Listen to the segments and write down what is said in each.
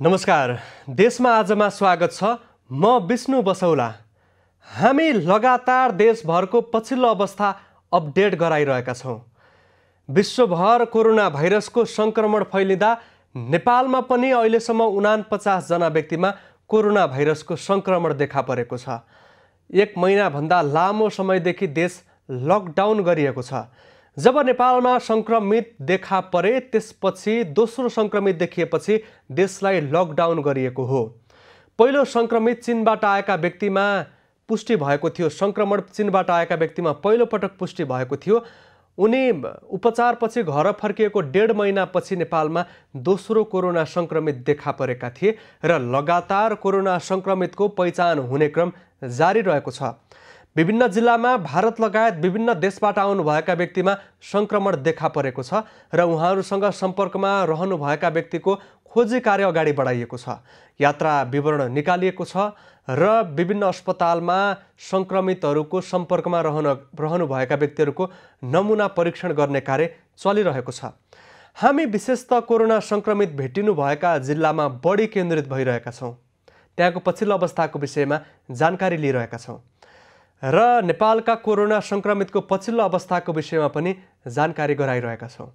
नमस्कार। देशमा आजमा स्वागत छ। म विष्णु बसौला। हामी लगातार देशभरको पछिल्लो अवस्था अपडेट गराइरहेका छौँ। विश्वभर कोरोना भाइरसको संक्रमण फैलिँदा नेपालमा पनि अहिलेसम्म 49 जना व्यक्तिमा कोरोना भाइरसको संक्रमण देखा परेको छ। 1 महिनाभन्दा लामो समयदेखि देश लकडाउन गरिएको छ। जब नेपालमा संक्रमित देखा परे त्यसपछि दोस्रो संक्रमित देखिएपछि देशलाई लकडाउन गरिएको हो। पहिलो संक्रमित चीनबाट आएका व्यक्तिमा पुष्टि भएको थियो। संक्रमण चीनबाट आएका व्यक्तिमा पहिलो पटक पुष्टि भएको थियो। उनी उपचारपछि घर फर्किएको 1.5 महिनापछि नेपालमा दोस्रो कोरोना संक्रमित देखा परेका थिए र लगातार कोरोना संक्रमितको पहिचान हुने क्रम जारी रहेको छ। विभिन्न जिल्लामा भारत लगायत विभिन्न देशबाट आउनुभएका व्यक्तिमा संक्रमण देखा परेको छ र उहाँहरूसँग सम्पर्कमा रहनुभएका व्यक्तिको खोजी कार्य अगाडि बढाइएको छ। यात्रा विवरण निकालिएको छ र विभिन्न अस्पतालमा संक्रमितहरूको सम्पर्कमा रहनुभएका व्यक्तिहरूको नमुना परीक्षण गर्ने कार्य चलिरहेको छ। हामी विशेषतः कोरोना संक्रमित भेटिनुभएका जिल्लामा बढी केन्द्रित भइरहेका छौँ। त्यहाँको पछिल्लो अवस्थाको विषयमा जानकारी लिइरहेका छौँ र नेपालका कोरोना संक्रमितको पछिल्लो अवस्थाको विषयमा पनि जानकारी गराइरहेका छौँ।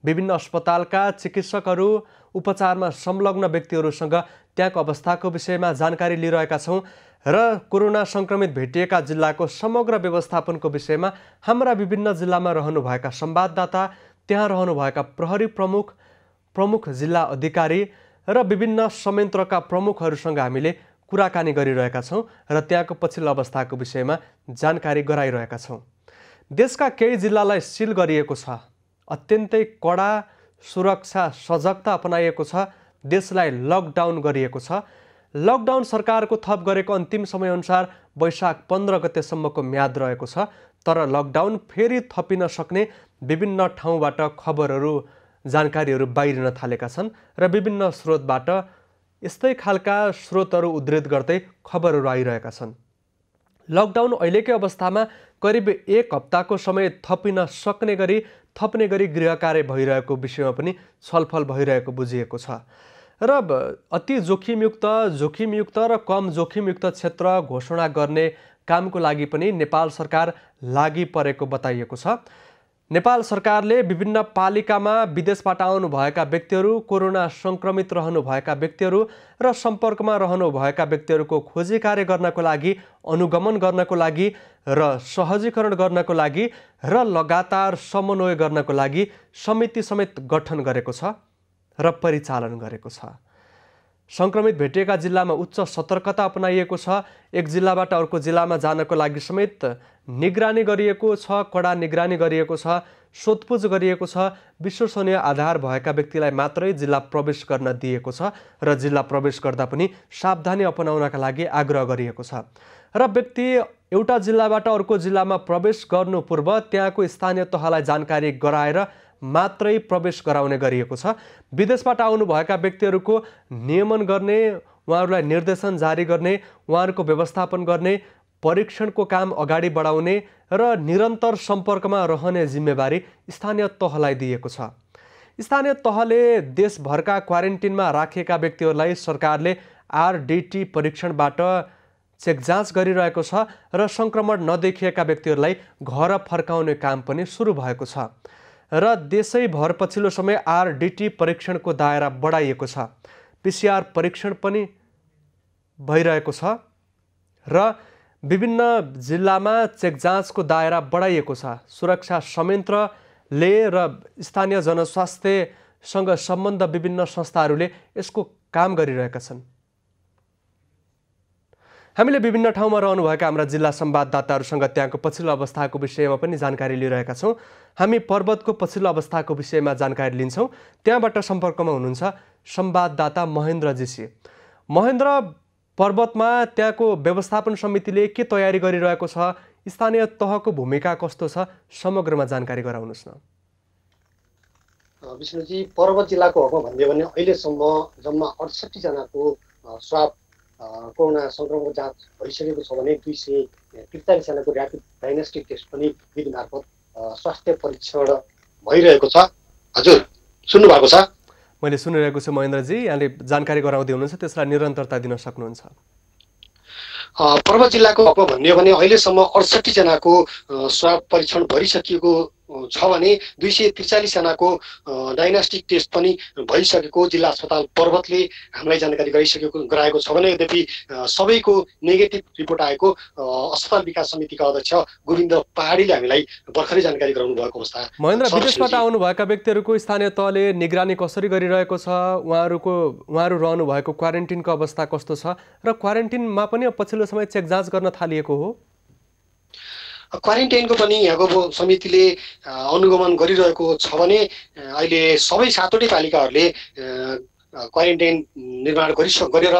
विभिन्न अस्पतालका चिकित्सकहरू, उपचारमा संलग्न व्यक्तिहरूसँग त्यहाँको अवस्थाको विषयमा जानकारी लिइरहेका छौँ र कोरोना संक्रमित भेटिएका जिल्लाको समग्र व्यवस्थापनको विषयमा हाम्रा विभिन्न जिल्लामा रहनुभएका संवाददाता, त्यहाँ रहनुभएका प्रहरी प्रमुख जिल्ला अधिकारी र विभिन्न संयन्त्रका प्रमुखहरूसँग हामीले कुराकानी गरिरहेका छौँ र त्यहाँको पछिल्लो अवस्थाको विषयमा जानकारी गराइरहेका छौँ। देशका केही जिल्लालाई सिल गरिएको छ। अत्यन्तै कडा सुरक्षा सजगता अपनाइएको छ। देशलाई लकडाउन गरिएको छ। लकडाउन सरकारको थप गरेको अन्तिम समयअनुसार वैशाख 15 गतेसम्मको म्याद रहेको छ। तर लकडाउन फेरि थपिन सक्ने विभिन्न ठाउँबाट खबरहरू, जानकारीहरू बाहिरिन थालेका छन् र विभिन्न स्रोतबाट यस्तै खालका स्रोतहरू उद्धृत गर्दै खबरहरू आइरहेका छन्। लकडाउन अहिलेकै अवस्थामा करिब 1 हप्ताको समय थप्ने गरी गृह कार्य भइरहेको विषयमा पनि छलफल भइरहेको बुझिएको छ र अति जोखिमयुक्त र कम जोखिमयुक्त क्षेत्र घोषणा गर्ने कामको लागि पनि नेपाल सरकार लागि परेको बताइएको छ। नेपाल सरकारले विभिन्न पालिकामा विदेशबाट आउनुभएका व्यक्तिहरू, कोरोना संक्रमित रहनुभएका व्यक्तिहरू र सम्पर्कमा रहनुभएका व्यक्तिहरूको खोजी कार्य गर्नको लागि, अनुगमन गर्नको लागि र सहजीकरण गर्नको लागि र लगातार समन्वय गर्नको लागि समिति समेत गठन गरेको छ र परिचालन गरेको छ। संक्रमित भेटिएका जिल्लामा उच्च सतर्कता अपनाइएको छ। एक जिल्लाबाट अर्को जिल्लामा जानको लागि समेत निगरानी गरिएको छ, कडा निगरानी गरिएको छ, सोधपुछ गरिएको छ। विश्वसनीय आधार भएका व्यक्तिलाई मात्रै जिल्ला प्रवेश गर्न दिएको छ र जिल्ला प्रवेश गर्दा पनि सावधानी अपनाउनका लागि आग्रह गरिएको छ र व्यक्ति एउटा जिल्लाबाट अर्को जिल्लामा प्रवेश गर्नु पूर्व त्यहाँको स्थानीय तहलाई जानकारी गराएर मात्रै प्रवेश गराउने गरिएको छ। विदेशबाट आउनुभएका व्यक्तिहरूको नियमन गर्ने, उहाँहरूलाई निर्देशन जारी गर्ने, उहाँहरूको व्यवस्थापन गर्ने, परीक्षणको काम अगाडि बढाउने र निरन्तर सम्पर्कमा रहने जिम्मेवारी स्थानीय तहलाई दिएको छ। स्थानीय तहले देशभरका क्वारेन्टिनमा राखेका व्यक्तिहरूलाई सरकारले आरडीटी परीक्षणबाट चेक जाँच गरिरहेको छ र संक्रमण नदेखिएका व्यक्तिहरूलाई घर फर्काउने काम पनि सुरु भएको छ र देशैभर पछिल्लो समय आरडीटी परीक्षणको दायरा बढाइएको छ। पीसीआर परीक्षण पनि भइरहेको छ र विभिन्न जिल्लामा चेक जाँचको दायरा बढाइएको छ। सुरक्षा संयन्त्रले र स्थानीय जनस्वास्थ्यसँग सम्बन्ध विभिन्न संस्थाहरूले यसको काम गरिरहेका छन्। हामीले विभिन्न ठाउँमा रहनुभएका हाम्रा जिल्ला संवाददाताहरूसँग त्यहाँको पछिल्लो अवस्थाको विषयमा पनि जानकारी लिइरहेका छौँ। हामी पर्वतको पछिल्लो अवस्थाको विषयमा जानकारी लिन्छौँ। त्यहाँबाट सम्पर्कमा हुनुहुन्छ संवाददाता महेन्द्रजीसी। महेन्द्र, पर्वतमा त्यहाँको व्यवस्थापन समितिले के तयारी गरिरहेको छ, स्थानीय तहको भूमिका कस्तो छ, समग्रमा जानकारी गराउनुहोस् न। विष्णुजी, पर्वत जिल्लाको हकमा भन्यो भने अहिलेसम्म जम्मा 68 जनाको स्वाब कोरोना संक्रमणको जाँच भइसकेको छ भने 243 जनाको ऱ्यापिड डायग्नोस्टिक टेस्ट पनि विधि मार्फत स्वास्थ्य परीक्षण भइरहेको छ। हजुर, सुन्नु भएको छ? मैले सुनिरहेको छु महेन्द्रजी, यहाँले जानकारी गराउँदै हुनुहुन्छ, त्यसलाई निरन्तरता दिन सक्नुहुन्छ। पर्वत जिल्लाको हकमा भन्ने हो भने अहिलेसम्म 68 जनाको स्वाब परीक्षण भइसकिएको छ भने 243 जनाको डायग्नोस्टिक टेस्ट पनि भइसकेको जिल्ला अस्पताल पर्वतले हामीलाई जानकारी गराएको छ भने यद्यपि सबैको नेगेटिभ रिपोर्ट आएको अस्पताल विकास समितिका अध्यक्ष गोविन्द पहाडीले हामीलाई भर्खरै जानकारी गराउनु भएको अवस्था। महेन्द्र, विदेशबाट आउनुभएका व्यक्तिहरूको स्थानीय तहले निगरानी कसरी गरिरहेको छ? उहाँहरू रहनु भएको क्वारेन्टिनको अवस्था कस्तो छ र क्वारेन्टिनमा पनि पछिल्लो समय चेक जाँच गर्न थालिएको हो? क्वारेन्टाइनको पनि यहाँको समितिले अनुगमन गरिरहेको छ भने अहिले सबै 7वटै पालिकाहरूले क्वारेन्टाइन निर्माण गरेर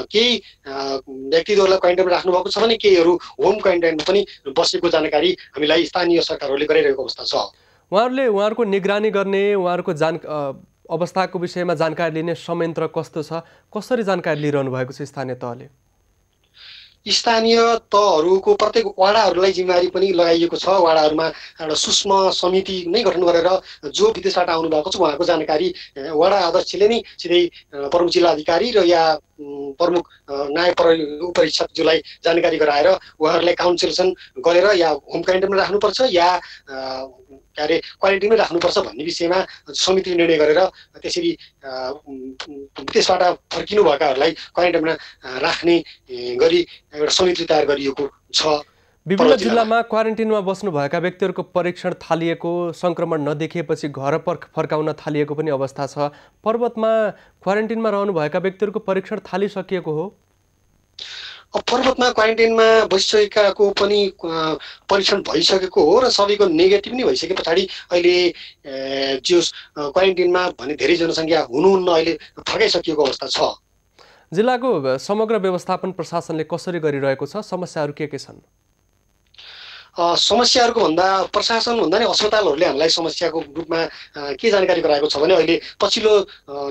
केही व्यक्तिहरूलाई क्वारेन्टाइनमा राख्नु भएको छ भने केहीहरू होम क्वारेन्टाइनमा पनि बसेको जानकारी हामीलाई स्थानीय सरकारहरूले गराइरहेको अवस्था छ। उहाँहरूले उहाँहरूको निगरानी गर्ने, उहाँहरूको अवस्थाको विषयमा जानकारी लिने संयन्त्र कस्तो छ? कसरी जानकारी लिइरहनु भएको छ स्थानीय तहले? स्थानीय तहहरूको प्रत्येक वडाहरूलाई जिम्मेवारी पनि लगाइएको छ। वडाहरूमा एउटा सूक्ष्म समिति नै गठन गरेर जो विदेशबाट आउनु भएको छ उहाँको जानकारी वडा अध्यक्षले नै सिधै प्रमुख जिल्ला अधिकारी र या प्रमुख नायब उपरीक्षकज्यूलाई जानकारी गराएर उहाँहरूलाई काउन्सिलेसन गरेर या होम क्वारेन्टाइनमा राख्नुपर्छ या क्वारेन्टाइनमै राख्नुपर्छ भन्ने विषयमा समितिले निर्णय गरेर त्यसरी विदेशबाट फर्किनु भएकाहरूलाई क्वारेन्टाइनमा राख्ने गरी एउटा समिति तयार गरिएको छ। विभिन्न जिल्लामा क्वारेन्टिनमा बस्नुभएका व्यक्तिहरूको परीक्षण थालिएको, संक्रमण नदेखिएपछि घर फर्काउन थालिएको पनि अवस्था छ। पर्वतमा क्वारेन्टिनमा रहनुभएका व्यक्तिहरूको परीक्षण थालिसकिएको हो? पर्वतमा क्वारेन्टाइनमा बसिसकेकाको पनि परीक्षण भइसकेको हो र सबैको नेगेटिभ नै भइसके पछाडि अहिले जो क्वारेन्टाइनमा भने धेरै जनसङ्ख्या हुनुहुन्न अहिले फर्काइसकिएको अवस्था छ। जिल्लाको समग्र व्यवस्थापन प्रशासनले कसरी गरिरहेको छ? समस्याहरू के छन्? समस्याहरूको भन्दा प्रशासन भन्दा नि अस्पतालहरूले हामीलाई समस्याको रूपमा के जानकारी गराएको छ भने अहिले पछिल्लो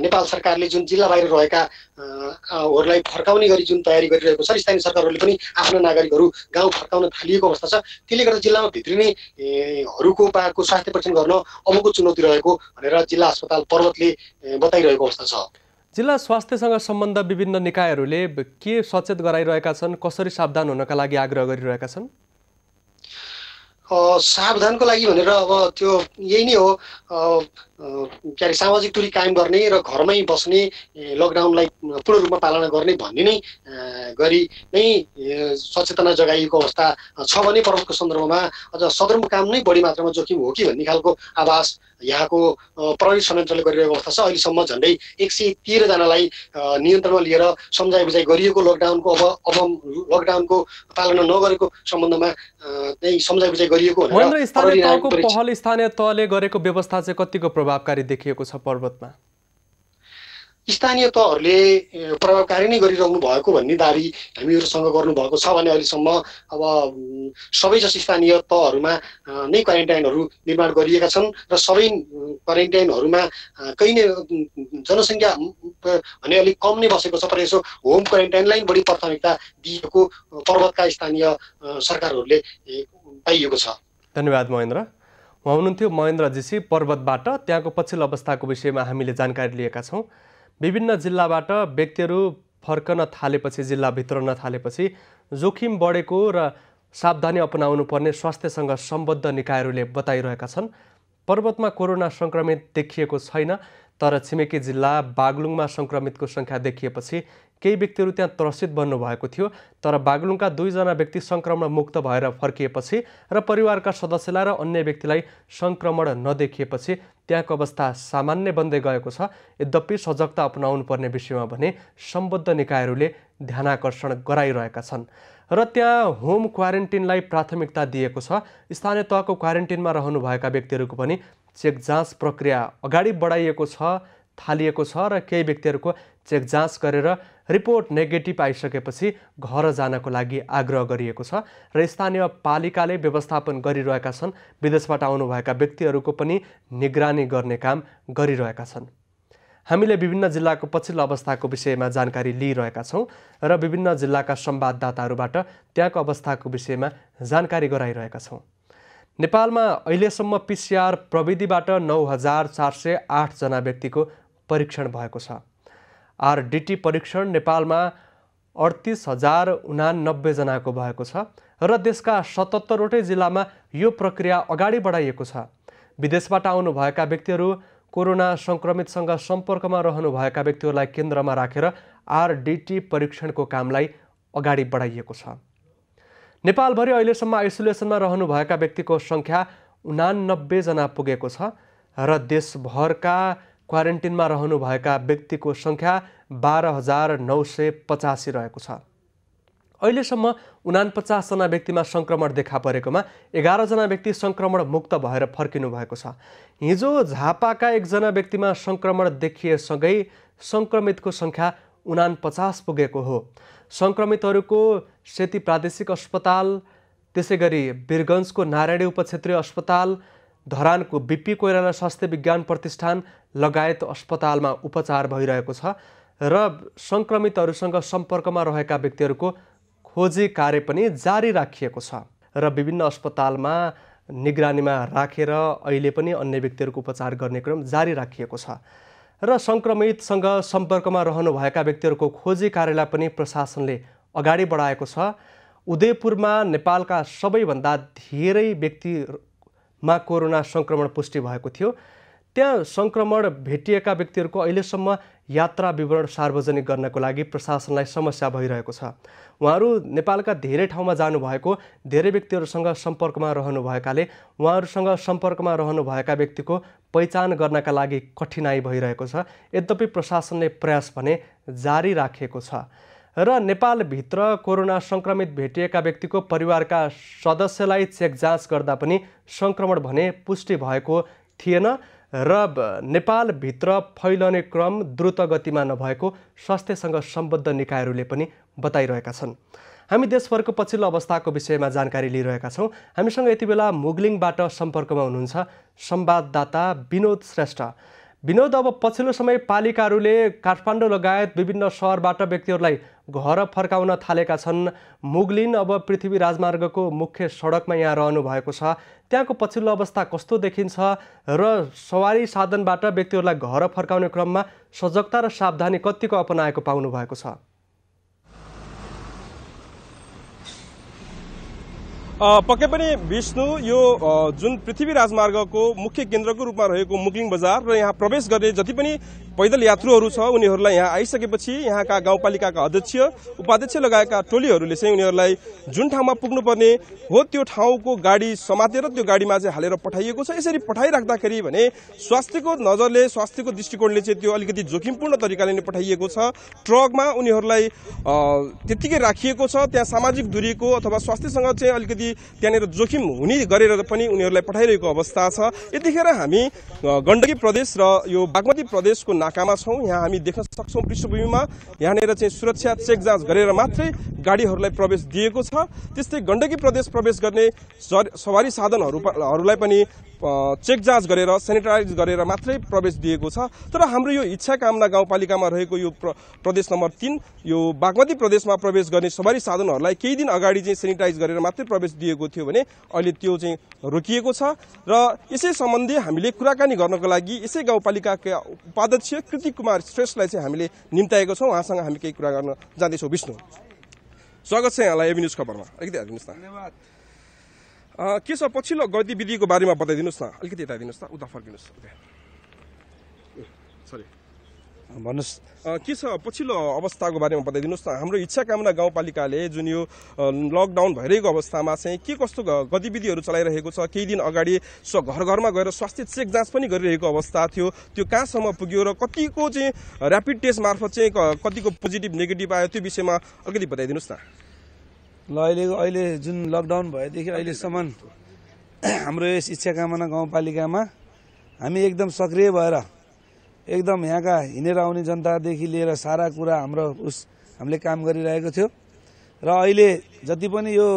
नेपाल सरकारले जुन जिल्ला बाहिर रहेका हरूलाई फर्काउने गरी जुन तयारी गरिरहेको छ, स्थानीय सरकारहरूले पनि आफ्ना नागरिकहरू गाउँ फर्काउन थालिएको अवस्था छ। त्यसले गर्दा जिल्लामा भित्रिने हरूको पाको स्वास्थ्य परीक्षण गर्न अबको चुनौती रहेको भनेर जिल्ला अस्पताल पर्वतले बताइरहेको अवस्था छ। जिल्ला स्वास्थ्यसँग सम्बन्ध विभिन्न निकायहरूले के सचेत गराइरहेका छन्? कसरी सावधान हुनका लागि आग्रह गरिरहेका छन्? सावधानको लागि भनेर अब त्यो यही नै हो, के अरे सामाजिक दूरी कायम गर्ने र घरमै बस्ने, लकडाउनलाई पूर्ण रूपमा पालना गर्ने भन्ने नै गरी नै सचेतना जगाइएको अवस्था छ भने पर्वतको सन्दर्भमा अझ सदरमुकाम नै बढी मात्रामा जोखिम हो कि भन्ने खालको आभास यहाँको प्रहरी संयन्त्रले गरिरहेको अवस्था छ। अहिलेसम्म झन्डै 113 जनालाई नियन्त्रणमा लिएर सम्झाइ बुझाइ गरिएको, लकडाउनको अब लकडाउनको पालना नगरेको सम्बन्धमा नै सम्झाइ बुझाइ गरिएको भनेर स्थानीय तहको पहल, स्थानीय तहले गरेको व्यवस्था चाहिँ कतिको प्रभावकारी देखिएको छ पर्वतमा? स्थानीय तहहरूले प्रभावकारी नै गरिरहनु भएको भन्ने दाबी हामीहरूसँग गर्नुभएको छ भने अहिलेसम्म अब सबैजसो स्थानीय तहहरूमा नै क्वारेन्टाइनहरू निर्माण गरिएका छन् र सबै क्वारेन्टाइनहरूमा कहीँ नै जनसङ्ख्या भने अलिक कम नै बसेको छ, तर यसो होम क्वारेन्टाइनलाई बढी प्राथमिकता दिएको पर्वतका स्थानीय सरकारहरूले पाइएको छ। धन्यवाद महेन्द्र। उहाँ हुनुहुन्थ्यो महेन्द्र जीसी पर्वतबाट। त्यहाँको पछिल्लो अवस्थाको विषयमा हामीले जानकारी लिएका छौँ। विभिन्न जिल्लाबाट व्यक्तिहरू फर्कन थालेपछि, जिल्लाभित्र नथालेपछि जोखिम बढेको र सावधानी अपनाउनु पर्ने स्वास्थ्यसँग सम्बद्ध निकायहरूले बताइरहेका छन्। पर्वतमा कोरोना सङ्क्रमित देखिएको छैन, तर छिमेकी जिल्ला बागलुङमा सङ्क्रमितको सङ्ख्या देखिएपछि केही व्यक्तिहरू त्यहाँ त्रसित बन्नु भएको थियो। तर बागलुङका 2 जना व्यक्ति सङ्क्रमण मुक्त भएर फर्किएपछि र परिवारका सदस्यलाई र अन्य व्यक्तिलाई सङ्क्रमण नदेखिएपछि त्यहाँको अवस्था सामान्य बन्दै गएको छ। यद्यपि सजगता अपनाउनु पर्ने विषयमा भने सम्बद्ध निकायहरूले ध्यानाकर्षण गराइरहेका छन् र त्यहाँ होम क्वारेन्टिनलाई प्राथमिकता दिएको छ। स्थानीय तहको क्वारेन्टिनमा रहनुभएका व्यक्तिहरूको पनि चेक जाँच प्रक्रिया अगाडि बढाइएको छ, थालिएको छ र केही व्यक्तिहरूको चेक जाँच गरेर रिपोर्ट नेगेटिभ आइसकेपछि घर जानको लागि आग्रह गरिएको छ र स्थानीय पालिकाले व्यवस्थापन गरिरहेका छन्। विदेशबाट आउनुभएका व्यक्तिहरूको पनि निगरानी गर्ने काम गरिरहेका छन्। हामीले विभिन्न जिल्लाको पछिल्लो अवस्थाको विषयमा जानकारी लिइरहेका छौँ र विभिन्न जिल्लाका संवाददाताहरूबाट त्यहाँको अवस्थाको विषयमा जानकारी गराइरहेका छौँ। नेपालमा अहिलेसम्म PCR प्रविधिबाट 9408 जना व्यक्तिको परीक्षण भएको छ। आरडीटी परीक्षण नेपालमा 38,089 जनाको भएको छ र देशका 77वटै जिल्लामा यो प्रक्रिया अगाडि बढाइएको छ। विदेशबाट आउनुभएका व्यक्तिहरू, कोरोना संक्रमितसँग सम्पर्कमा रहनुभएका व्यक्तिहरूलाई केन्द्रमा राखेर आरडीटी परीक्षणको कामलाई अगाडि बढाइएको छ। नेपालभरि अहिलेसम्म आइसोलेसनमा रहनुभएका व्यक्तिको सङ्ख्या 89 जना पुगेको छ र देशभरका क्वारेन्टिनमा रहनुभएका व्यक्तिको सङ्ख्या 12,985 रहेको छ। अहिलेसम्म 49 जना व्यक्तिमा सङ्क्रमण देखा परेकोमा 11 जना व्यक्ति सङ्क्रमण मुक्त भएर फर्किनु भएको छ। हिजो झापाका एकजना व्यक्तिमा सङ्क्रमण देखिएसँगै सङ्क्रमितको सङ्ख्या 49 पुगेको हो। सङ्क्रमितहरूको सेती प्रादेशिक अस्पताल, त्यसैगरी वीरगञ्जको नारायणी उपक्षेत्रीय अस्पताल, धरानको बीपी कोइराला स्वास्थ्य विज्ञान प्रतिष्ठान लगायत अस्पतालमा उपचार भइरहेको छ र सङ्क्रमितहरूसँग सम्पर्कमा रहेका व्यक्तिहरूको खोजी कार्य पनि जारी राखिएको छ र विभिन्न अस्पतालमा निगरानीमा राखेर अहिले पनि अन्य व्यक्तिहरूको उपचार गर्ने क्रम जारी राखिएको छ र सङ्क्रमितसँग सम्पर्कमा रहनुभएका व्यक्तिहरूको खोजी कार्यलाई पनि प्रशासनले अगाडि बढाएको छ। उदयपुरमा नेपालका सबैभन्दा धेरै व्यक्तिमा कोरोना सङ्क्रमण पुष्टि भएको थियो। त्यहाँ सङ्क्रमण भेटिएका व्यक्तिहरूको अहिलेसम्म यात्रा विवरण सार्वजनिक गर्नको लागि प्रशासनलाई समस्या भइरहेको छ। उहाँहरू नेपालका धेरै ठाउँमा जानुभएको, धेरै व्यक्तिहरूसँग सम्पर्कमा रहनुभएकाले उहाँहरूसँग सम्पर्कमा रहनुभएका व्यक्तिको पहिचान गर्नका लागि कठिनाइ भइरहेको छ। यद्यपि प्रशासनले प्रयास भने जारी राखेको छ र नेपालभित्र कोरोना सङ्क्रमित भेटिएका व्यक्तिको परिवारका सदस्यलाई चेक जाँच गर्दा पनि सङ्क्रमण भने पुष्टि भएको थिएन र नेपालभित्र फैलने क्रम द्रुत गतिमा नभएको स्वास्थ्यसँग सम्बद्ध निकायहरूले पनि बताइरहेका छन्। हामी देशभरको पछिल्लो अवस्थाको विषयमा जानकारी लिइरहेका छौँ। हामीसँग यति बेला मुगलिङबाट सम्पर्कमा हुनुहुन्छ संवाददाता विनोद श्रेष्ठ। विनोद, अब पछिल्लो समय पालिकाहरूले काठमाडौँ लगायत विभिन्न सहरबाट व्यक्तिहरूलाई घर फर्काउन थालेका छन्। मुगलिन अब पृथ्वी राजमार्गको मुख्य सडकमा यहाँ रहनु भएको छ। त्यहाँको पछिल्लो अवस्था कस्तो देखिन्छ र सवारी साधनबाट व्यक्तिहरूलाई घर फर्काउने क्रममा सजगता र सावधानी कतिको अपनाएको पाउनु भएको छ? पक्कै पनि विष्णु, यो जुन पृथ्वी राजमार्गको मुख्य केन्द्रको रूपमा रहेको मुगलिङ बजार र यहाँ प्रवेश गर्ने जति पनि पैदल यात्रुहरू छ उनीहरूलाई यहाँ आइसकेपछि यहाँका गाउँपालिकाका अध्यक्ष, उपाध्यक्ष लगायतका टोलीहरूले चाहिँ उनीहरूलाई जुन ठाउँमा पुग्नुपर्ने हो त्यो ठाउँको गाडी समातेर त्यो गाडीमा चाहिँ हालेर पठाइएको छ। यसरी पठाइराख्दाखेरि भने स्वास्थ्यको नजरले, स्वास्थ्यको दृष्टिकोणले चाहिँ त्यो अलिकति जोखिमपूर्ण तरिकाले नै पठाइएको छ। ट्रकमा उनीहरूलाई त्यत्तिकै राखिएको छ। त्यहाँ सामाजिक दूरीको अथवा स्वास्थ्यसँग चाहिँ अलिकति त्यहाँनिर जोखिम हुने गरेर पनि उनीहरूलाई पठाइरहेको अवस्था छ। यतिखेर हामी गण्डकी प्रदेश र यो बागमती प्रदेशको नाकामा छौँ। यहाँ हामी देख्न सक्छौँ पृष्ठभूमिमा यहाँनिर चाहिँ सुरक्षा चेक जाँच गरेर मात्रै गाडीहरूलाई प्रवेश दिएको छ। त्यस्तै गण्डकी प्रदेश प्रवेश गर्ने सवारी साधनहरूलाई पनि चेक जाँच गरेर सेनिटाइज गरेर मात्रै प्रवेश दिएको छ। तर हाम्रो यो इच्छा कामना गाउँपालिकामा रहेको यो प्रदेश नम्बर 3 यो बागमती प्रदेशमा प्रवेश गर्ने सवारी साधनहरूलाई केही दिन अगाडि चाहिँ सेनिटाइज गरेर मात्रै प्रवेश दिएको थियो भने अहिले त्यो चाहिँ रोकिएको छ र यसै सम्बन्धी हामीले कुराकानी गर्नको लागि यसै गाउँपालिकाका उपाध्यक्ष कृति कुमार श्रेष्ठलाई चाहिँ हामीले निम्ताएको छौँ। उहाँसँग हामी केही कुरा गर्न जाँदैछौँ। विष्णु, स्वागत छ यहाँलाई एबी न्युज खबरमा। अलिकति हेरिदिनुहोस् न। धन्यवाद। के छ पछिल्लो गतिविधिको बारेमा बताइदिनुहोस् न। अलिकति यता दिनुहोस् न, उता फर्किनुहोस्। सरी, भन्नुहोस् के छ पछिल्लो अवस्थाको बारेमा बताइदिनुहोस् न। हाम्रो इच्छा कामना गाउँपालिकाले जुन यो लकडाउन भइरहेको अवस्थामा चाहिँ के कस्तो गतिविधिहरू चलाइरहेको छ? केही दिन अगाडि घर घरमा गएर स्वास्थ्य चेक जाँच पनि गरिरहेको अवस्था थियो। त्यो कहाँसम्म पुग्यो र कतिको चाहिँ ऱ्यापिड टेस्ट मार्फत चाहिँ कतिको पोजिटिभ नेगेटिभ आयो त्यो विषयमा अलिकति बताइदिनुहोस् न। ल, अहिले जुन लकडाउन भएदेखि अहिलेसम्म हाम्रो यस इच्छा कामना गाउँपालिकामा हामी एकदम सक्रिय भएर एकदम यहाँका हिँडेर आउने जनतादेखि लिएर सारा कुरा हामीले काम गरिरहेको थियो र अहिले जति पनि यो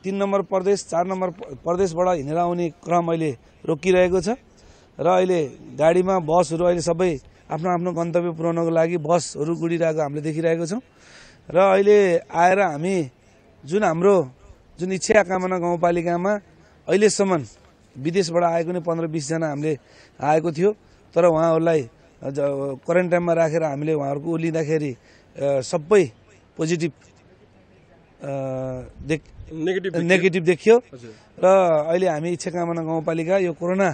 3 नम्बर प्रदेश 4 नम्बर प्रदेशबाट हिँडेर आउने क्रम अहिले रोकिरहेको छ र अहिले गाडीमा बसहरू अहिले सबै आफ्नो आफ्नो गन्तव्य पुर्याउनको लागि बसहरू गुडिरहेको हामीले देखिरहेको छौँ र अहिले आएर हामी जुन इच्छा कामना गाउँपालिकामा अहिलेसम्म विदेशबाट आएको नै 15-20 जना हामीले आएको थियो तर उहाँहरूलाई क्वारेन्टाइनमा राखेर हामीले उहाँहरूको लिँदाखेरि सबै पोजिटिभ नेगेटिभ देखियो र अहिले हामी इच्छाकामना गाउँपालिका यो कोरोना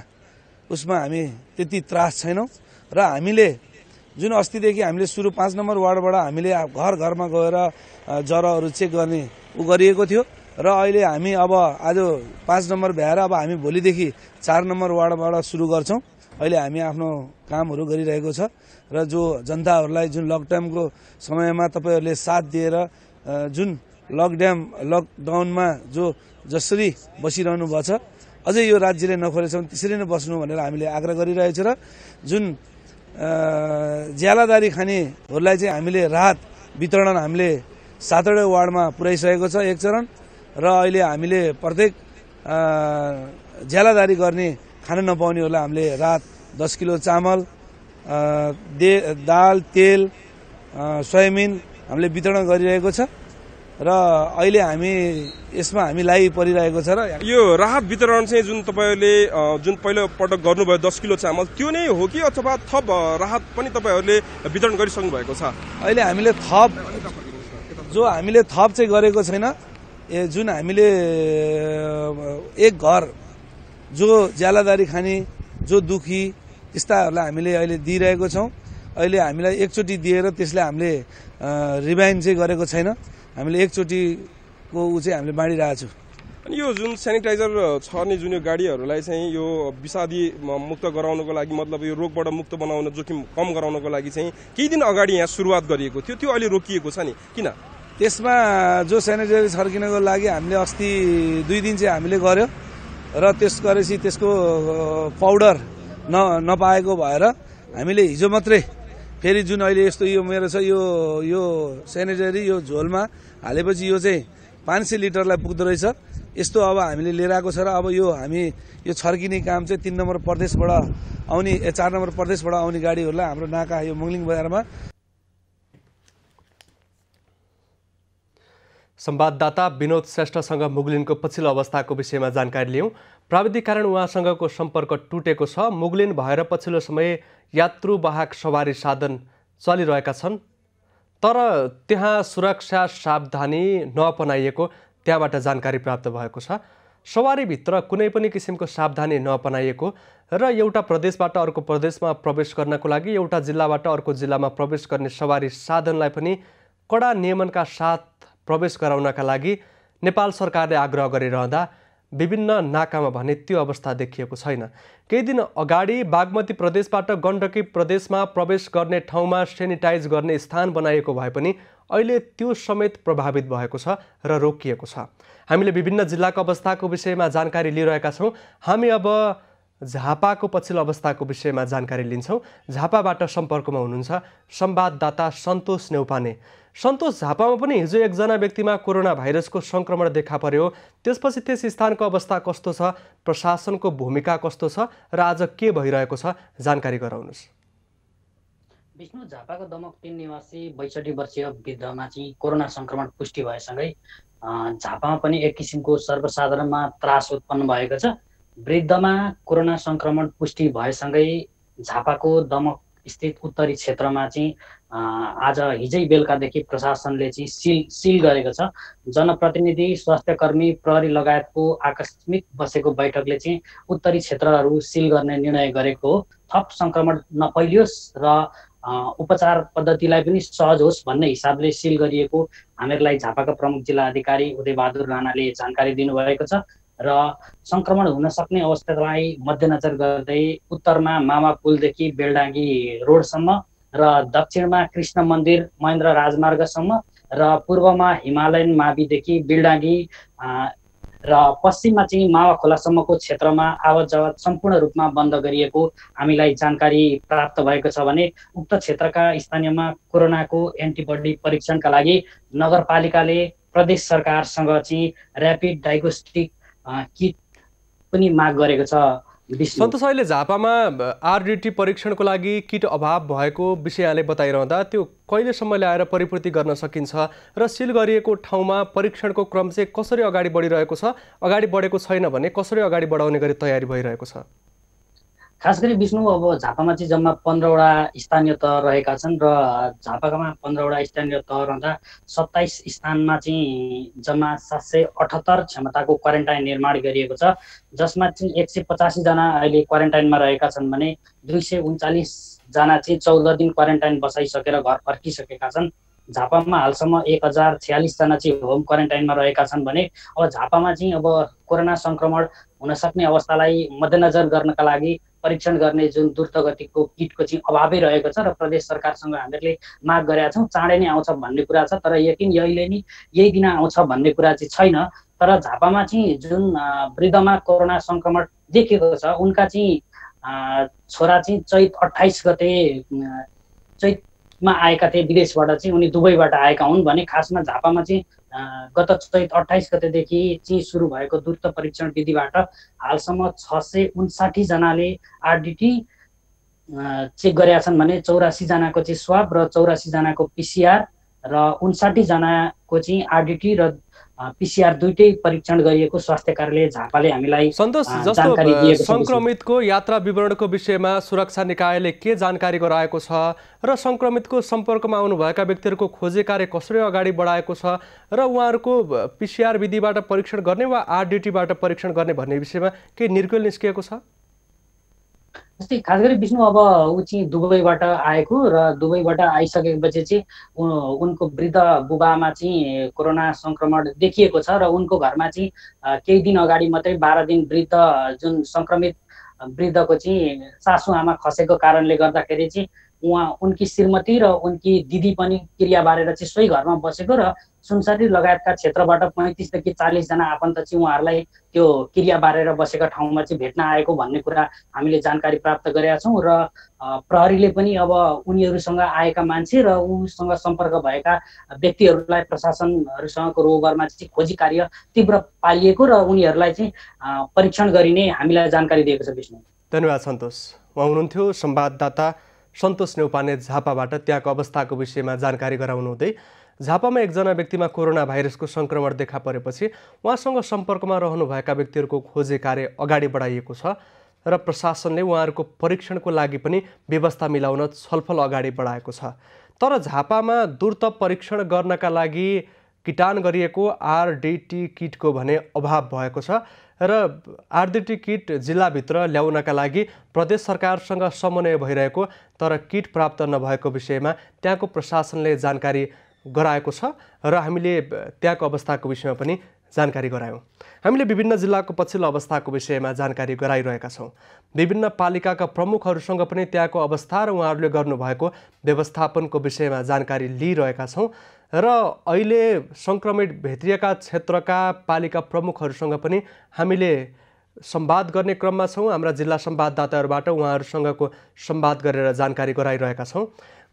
उसमा हामी त्यति त्रास छैनौँ र हामीले जुन अस्तिदेखि हामीले सुरु 5 नम्बर वार्डबाट हामीले घर घरमा गएर ज्वरोहरू चेक गर्ने गरिएको थियो र अहिले हामी अब आज 5 नम्बर भ्याएर अब हामी भोलिदेखि 4 नम्बर वार्डबाट सुरु गर्छौं। अहिले हामी आफ्नो कामहरू गरिरहेको छ र जो जनताहरूलाई जुन लकडाउनको समयमा तपाईहरुले साथ दिएर जुन लकडाउनमा जसरी बसिरहनु भएको छ अझै यो राज्यले नखोलेसम्म त्यसरी नै बस्नु भनेर हामीले आग्रह गरिरहेछौँ र जुन ज्यालादारी खानेहरूलाई चाहिँ हामीले राहत वितरण हामीले 7वटै वार्डमा पुर्याइसकेको छ 1 चरण र अहिले हामीले प्रत्येक ज्यालादारी गर्ने खान नपाउनेहरूलाई हामीले राहत 10 किलो चामल दाल तेल सोयाबिन हामीले वितरण गरिरहेको छ र अहिले हामी यसमा हामी लागि परिरहेको छ र यो राहत वितरण चाहिँ जुन तपाईहरुले जुन पहिलो पटक गर्नुभयो 10 किलो चामल त्यो नै हो कि अथवा थप राहत पनि तपाईहरुले वितरण गरिसक्नु भएको छ? अहिले हामीले थप चाहिँ गरेको छैन। जुन हामीले एक घर जो ज्यालादारी खाने जो दुखी त्यस्ताहरूलाई हामीले अहिले दिइरहेको छौं। अहिले हामीलाई एकचोटी दिएर त्यसले हामीले रिभाइन्ड चाहिँ गरेको छैन। हामीले एकचोटीको चाहिँ हामीले बाँडिरहेको छौं। अनि यो जुन सेनिटाइजर छ नि जुन यो गाडीहरूलाई चाहिँ यो विषादी मुक्त गराउनको लागि मतलब यो रोगबाट मुक्त बनाउन जोखिम कम गराउनको लागि चाहिँ केही दिन अगाडि यहाँ सुरुवात गरिएको थियो त्यो अहिले रोकिएको छ नि किन? त्यसमा जो सेनिटाइजर छर्किनको लागि हामीले अस्ति 2 दिन चाहिँ हामीले गर्यो र त्यसपछि त्यसको पाउडर नपाएको भएर हामीले हिजो मात्रै फेरि जुन अहिले यस्तो यो मेरो छ यो सेनिटाइजर यो झोलमा हालेपछि यो चाहिँ 500 लिटरलाई पुग्दो रहेछ। यस्तो अब हामीले लिएर आएको छ र अब यो हामी यो छर्किने काम चाहिँ 3 नम्बर प्रदेशबाट आउने 4 नम्बर प्रदेशबाट आउने गाडीहरूलाई हाम्रो नाका यो मुगलिङ बजारमा। संवाददाता विनोद श्रेष्ठसँग मुगलिनको पछिल्लो अवस्थाको विषयमा जानकारी लियौं। प्राविधिक कारण उहाँसँगको सम्पर्क टुटेको छ। मुगलिन भएर पछिल्लो समय यात्रुवाहक सवारी साधन चलिरहेका छन् तर त्यहाँ सुरक्षा सावधानी नअपनाइएको त्यहाँबाट जानकारी प्राप्त भएको छ। सवारीभित्र कुनै पनि किसिमको सावधानी नअपनाइएको र एउटा प्रदेशबाट अर्को प्रदेशमा प्रवेश गर्नको लागि एउटा जिल्लाबाट अर्को जिल्लामा प्रवेश गर्ने सवारी साधनलाई पनि कडा नियमनका साथ प्रवेश गराउनका लागि नेपाल सरकारले आग्रह गरिरहँदा विभिन्न नाकामा भने त्यो अवस्था देखिएको छैन। केही दिन अगाडि बागमती प्रदेशबाट गण्डकी प्रदेशमा प्रवेश गर्ने ठाउँमा सेनिटाइज गर्ने स्थान बनाइएको भए पनि अहिले त्यो समेत प्रभावित भएको छ र रोकिएको छ। हामीले विभिन्न जिल्लाको अवस्थाको विषयमा जानकारी लिइरहेका छौं। हामी अब झापाको पछिल्लो अवस्थाको विषयमा जानकारी लिन्छौं। झापाबाट सम्पर्कमा हुनुहुन्छ संवाददाता सन्तोष नेउपाने। सन्तोष, झापामा पनि हिजो एकजना व्यक्तिमा कोरोना भाइरसको संक्रमण देखा पर्यो, त्यसपछि त्यस स्थानको अवस्था कस्तो छ, प्रशासनको भूमिका कस्तो छ र आज के भइरहेको छ, जानकारी गराउनुस्। विष्णु, झापाको दमक 3 निवासी 62 वर्षीय वृद्धमा चाहिँ कोरोना संक्रमण पुष्टि भएसँगै झापामा पनि एक किसिमको सर्वसाधारणमा त्रास उत्पन्न भएको छ। वृद्धमा कोरोना संक्रमण पुष्टि भएसँगै झापाको दमक स्थित उत्तरी क्षेत्रमा चाहिँ आज हिजै बेलुकादेखि प्रशासनले चाहिँ सिल गरेको छ। जनप्रतिनिधि, स्वास्थ्यकर्मी, प्रहरी लगायतको आकस्मिक बसेको बैठकले चाहिँ उत्तरी क्षेत्रहरू सिल गर्ने निर्णय गरेको हो। थप संक्रमण नफैलियोस् र उपचार पद्धतिलाई पनि सहज होस् भन्ने हिसाबले सिल गरिएको हामीहरूलाई झापाका प्रमुख जिल्ला अधिकारी उदयबहादुर राणाले जानकारी दिनुभएको छ र संक्रमण हुन सक्ने अवस्थालाई मध्यनजर गर्दै उत्तरमा मामा पुलदेखि बेलडाँगी रोडसम्म र दक्षिणमा कृष्ण मन्दिर महेन्द्र राजमार्गसम्म र पूर्वमा हिमालयन माविदेखि बेलडाँगी र पश्चिममा चाहिँ मावा खोलासम्मको क्षेत्रमा आवत जावत सम्पूर्ण रूपमा बन्द गरिएको हामीलाई जानकारी प्राप्त भएको छ भने उक्त क्षेत्रका स्थानीयमा कोरोनाको एन्टिबडी परीक्षणका लागि नगरपालिकाले प्रदेश सरकारसँग चाहिँ र्यापिड डायग्नोस्टिक किट पनि माग गरेको छ। सन्तोष, अहिले झापामा आरडिटी परीक्षणको लागि किट अभाव भएको विषयले बताइरहँदा त्यो कहिलेसम्म ल्याएर परिपूर्ति गर्न सकिन्छ र सिल गरिएको ठाउँमा परीक्षणको क्रम चाहिँ कसरी अगाडि बढिरहेको छ, अगाडि बढेको छैन भने कसरी अगाडि बढाउने गरी तयारी भइरहेको छ? खास गरी विष्णु अब झापामा चाहिँ जम्मा 15वटा स्थानीय तह रहेका छन् र झापामा 15वटा स्थानीय तह रहँदा 27 स्थानमा चाहिँ जम्मा 778 क्षमताको क्वारेन्टाइन निर्माण गरिएको छ, जसमा चाहिँ 185 जना अहिले क्वारेन्टाइनमा रहेका छन् भने 239 जना चाहिँ 14 दिन क्वारेन्टाइन बसाइसकेर घर फर्किसकेका छन्। झापामा हालसम्म 1046 जना चाहिँ होम क्वारेन्टाइनमा रहेका छन् भने अब झापामा चाहिँ अब कोरोना संक्रमण हुन सक्ने अवस्थालाई मध्यनजर गर्नका लागि परीक्षण गर्ने जुन द्रुत गतिको किटको चाहिँ अभावै रहेको छ र प्रदेश सरकारसँग हामीहरूले माग गरेका छौँ चाँडै नै आउँछ भन्ने कुरा छ, तर यकिन यही दिन आउँछ भन्ने कुरा चाहिँ छैन। तर झापामा चाहिँ जुन वृद्धमा कोरोना संक्रमण देखिएको छ उनका चाहिँ छोरा चाहिँ चैत 28 गते चैतमा आएका थिए विदेशबाट चाहिँ, उनी दुबईबाट आएका हुन् भने खासमा झापामा चाहिँ गत चैत 28 गतेदेखि चाहिँ सुरु भएको द्रुत परीक्षण विधिबाट हालसम्म 659 जनाले आरडिटी चेक गरेका छन् भने 84 जनाको चाहिँ स्वाब र 84 जनाको पिसिआर र 59 जनाको चाहिँ आरडिटी र पिसिआर दुईटै परीक्षण गरिएको स्वास्थ्य कार्यालय झापाले हामीलाई सन्तोष, जस्तो संक्रमितको यात्रा विवरणको विषयमा सुरक्षा निकायले के जानकारी गराएको छ र संक्रमितको सम्पर्कमा आउनुभएका व्यक्तिहरूको खोजी कार्य कसरी अगाडि बढाएको छ र उहाँहरूको पिसिआर विधिबाट परीक्षण गर्ने वा आरडिटीबाट परीक्षण गर्ने भन्ने विषयमा केही निर्गुल निस्किएको छ? जस्तै खास गरी विष्णु अब ऊ चाहिँ दुबईबाट आएको र दुबईबाट आइसकेपछि चाहिँ उनको वृद्ध बुबामा चाहिँ कोरोना संक्रमण देखिएको छ र उनको घरमा चाहिँ केही दिन अगाडि मात्रै 12 दिन वृद्ध जुन संक्रमित वृद्धको चाहिँ सासु आमा खसेको कारणले गर्दाखेरि चाहिँ उनकी श्रीमती र उनकी दिदी पनि क्रिया बारेर चाहिँ सोही घरमा बसेको र सुनसरी लगायतका क्षेत्रबाट 35 देखि 40 जना आफन्त चाहिँ उहाँहरूलाई त्यो क्रिया बारेर बसेका ठाउँमा चाहिँ भेट्न आएको भन्ने कुरा हामीले जानकारी प्राप्त गरेका छौँ र प्रहरीले पनि अब उनीहरूसँग आएका मान्छे र उनीसँग सम्पर्क भएका व्यक्तिहरूलाई प्रशासनहरूसँगको रोगरमा चाहिँ खोजी कार्य तीव्र पालिएको र उनीहरूलाई चाहिँ परीक्षण गरिने हामीलाई जानकारी दिएको छ। विष्णु, धन्यवाद सन्तोष। उहाँ हुनुहुन्थ्यो संवाददाता सन्तोष नेउपाने झापाबाट त्यहाँको अवस्थाको विषयमा जानकारी गराउनुहुँदै। झापामा एकजना व्यक्तिमा कोरोना भाइरसको संक्रमण देखा परेपछि उहाँसँग सम्पर्कमा रहनुभएका व्यक्तिहरूको खोजी कार्य अगाडि बढाइएको छ र प्रशासनले उहाँहरूको परीक्षणको लागि पनि व्यवस्था मिलाउन छलफल अगाडि बढाएको छ। तर झापामा द्रुत परीक्षण गर्नका लागि किटान गरिएको आरडिटी किटको भने अभाव भएको छ र आरडिटी किट जिल्लाभित्र ल्याउनका लागि प्रदेश सरकारसँग समन्वय भइरहेको तर किट प्राप्त नभएको विषयमा त्यहाँको प्रशासनले जानकारी गराएको छ र हामीले त्यहाँको अवस्थाको विषयमा पनि जानकारी गरायौँ। हामीले विभिन्न जिल्लाको पछिल्लो अवस्थाको विषयमा जानकारी गराइरहेका छौँ। विभिन्न पालिकाका प्रमुखहरूसँग पनि त्यहाँको अवस्था र उहाँहरूले गर्नुभएको व्यवस्थापनको विषयमा जानकारी लिइरहेका छौँ र अहिले सङ्क्रमित भेटिएका क्षेत्रका पालिका प्रमुखहरूसँग पनि हामीले संवाद गर्ने क्रममा छौँ। हाम्रा जिल्ला संवाददाताहरूबाट उहाँहरूसँगको संवाद गरेर जानकारी गराइरहेका छौँ।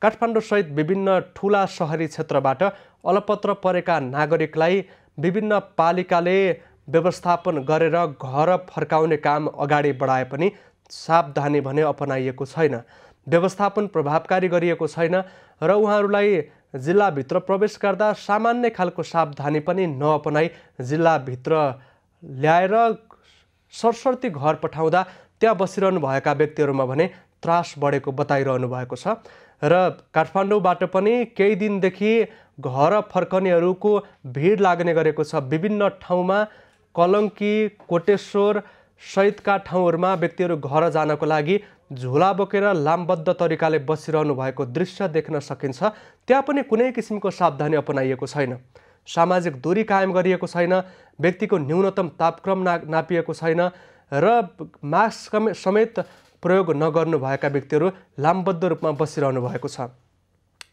काठमाडौँसहित विभिन्न ठुला शहरी क्षेत्रबाट अलपत्र परेका नागरिकलाई विभिन्न पालिकाले व्यवस्थापन गरेर घर फर्काउने काम अगाडि बढाए पनि सावधानी भने अपनाइएको छैन, व्यवस्थापन प्रभावकारी गरिएको छैन र उहाँहरूलाई जिल्लाभित्र प्रवेश गर्दा सामान्य खालको सावधानी पनि नअपनाई जिल्लाभित्र ल्याएर सरसर्ती घर पठाउँदा त्यहाँ बसिरहनु भएका व्यक्तिहरूमा भने त्रास बढेको बताइरहनु भएको छ र काठमाडौँबाट पनि केही दिनदेखि घर फर्कनेहरूको भिड लाग्ने गरेको छ। विभिन्न ठाउँमा कलङ्की, कोटेश्वर सहितका ठाउँहरूमा व्यक्तिहरू घर जानको लागि झोला बोकेर लामबद्ध तरिकाले बसिरहनु भएको दृश्य देख्न सकिन्छ। त्यहाँ पनि कुनै किसिमको सावधानी अपनाइएको छैन, सामाजिक दूरी कायम गरिएको छैन, व्यक्तिको न्यूनतम तापक्रम नापिएको छैन र मास्क समेत प्रयोग नगर्नुभएका व्यक्तिहरू लामबद्ध रूपमा बसिरहनु भएको छ।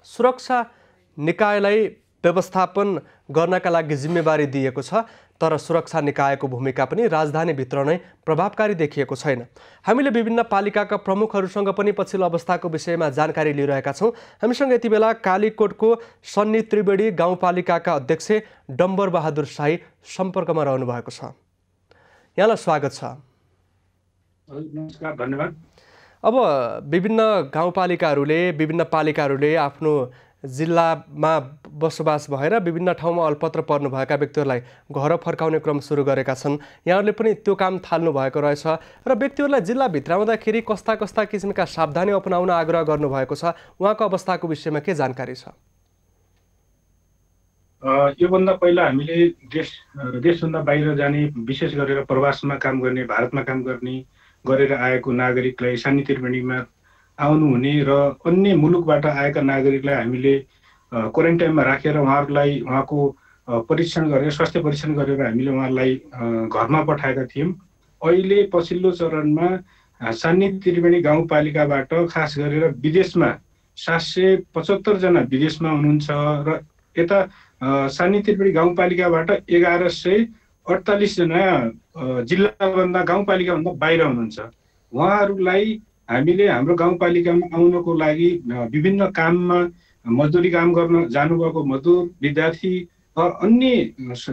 सुरक्षा निकायलाई व्यवस्थापन गर्नका लागि जिम्मेवारी दिएको छ तर सुरक्षा निकायको भूमिका पनि राजधानीभित्र नै प्रभावकारी देखिएको छैन। हामीले विभिन्न पालिकाका प्रमुखहरूसँग पनि पछिल्लो अवस्थाको विषयमा जानकारी लिइरहेका छौँ। हामीसँग यति बेला कालीकोटको सन्नी त्रिवेणी गाउँपालिकाका अध्यक्ष डम्बर बहादुर शाही सम्पर्कमा रहनु भएको छ। यहाँलाई स्वागत छ। नमस्कार, धन्यवाद। अब विभिन्न गाउँपालिकाहरूले विभिन्न पालिकाहरूले आफ्नो जिल्लामा बसोबास भएर विभिन्न ठाउँमा अलपत्र पर्नुभएका व्यक्तिहरूलाई घर फर्काउने क्रम सुरु गरेका छन्। यहाँहरूले पनि त्यो काम थाल्नु भएको रहेछ र व्यक्तिहरूलाई जिल्लाभित्र आउँदाखेरि कस्ता कस्ता किसिमका सावधानी अपनाउन आग्रह गर्नुभएको छ, उहाँको अवस्थाको विषयमा के जानकारी छ? योभन्दा पहिला हामीले देशभन्दा बाहिर जाने, विशेष गरेर प्रवासमा काम गर्ने, भारतमा काम गर्ने गरेर आएको नागरिकलाई सानी त्रिवेणीमा आउनुहुने र अन्य मुलुकबाट आएका नागरिकलाई हामीले क्वारेन्टाइनमा राखेर उहाँहरूलाई उहाँको परीक्षण गरेर, स्वास्थ्य परीक्षण गरेर हामीले उहाँलाई घरमा पठाएका थियौँ। अहिले पछिल्लो चरणमा सानी त्रिवेणी गाउँपालिकाबाट खास गरेर विदेशमा 775 जना विदेशमा हुनुहुन्छ र यता सानी त्रिवेणी गाउँपालिकाबाट 1148 जना जिल्लाभन्दा गाउँपालिकाभन्दा बाहिर हुनुहुन्छ। उहाँहरूलाई हामीले हाम्रो गाउँपालिकामा आउनको लागि विभिन्न काममा मजदुरी काम गर्न जानुभएको मजदुर, विद्यार्थी अन्य